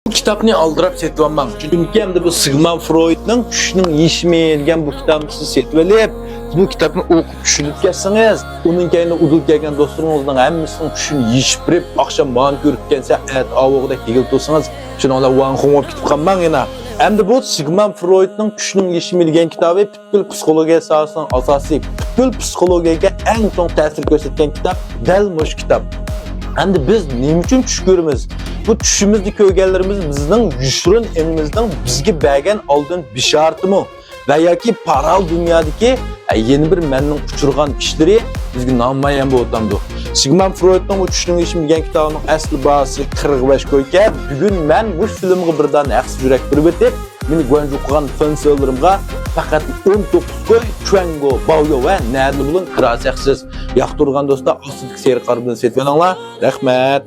Bu kitapni aldırıp setvanmam. Çünkü hem de bu Sigmund Freud'ның Күшнің ешіме degan bu kitabını siz setvelip, bu kitabını okup düşünüp gelseniz, onun kendine udul gelgen dostlarınızdan hemmisinin Күшін yişip verip, akşam bağın görüp gelse, evet avogda kegil tutsanız, şunu ola uan konup kitip kalman yana. Hem de bu Sigmund Freud'ның Күшнің ешіме degan kitabı bütün psikolojiya sahasının asası, bütün psikolojiyaga en son tesir göstergen kitap, dal muş kitap. Hem de biz ne için tuş görürüz? Bu tüşümüzdeki köylülerimiz bizden yuşurun elimizden bizge bergen aldığın bir şartı mı? Veya ki paral dünyadaki yeni bir mennin uçurgan işleri bizge nammayan bu otamdı. Sigmund Freud'ның bu Күшнің ешіме degan kitabının asli bahası 45 koyken bugün ben bu filmge birden aqs yürek bir bitip meni gönjü okugan fensörlerimge fakat 19 koy Chuango, Baoyo ve Nerli bulun kırasyaksız. Yaktırgan dostlar asıldık seyir karbinden setvenanlar. Rahmet.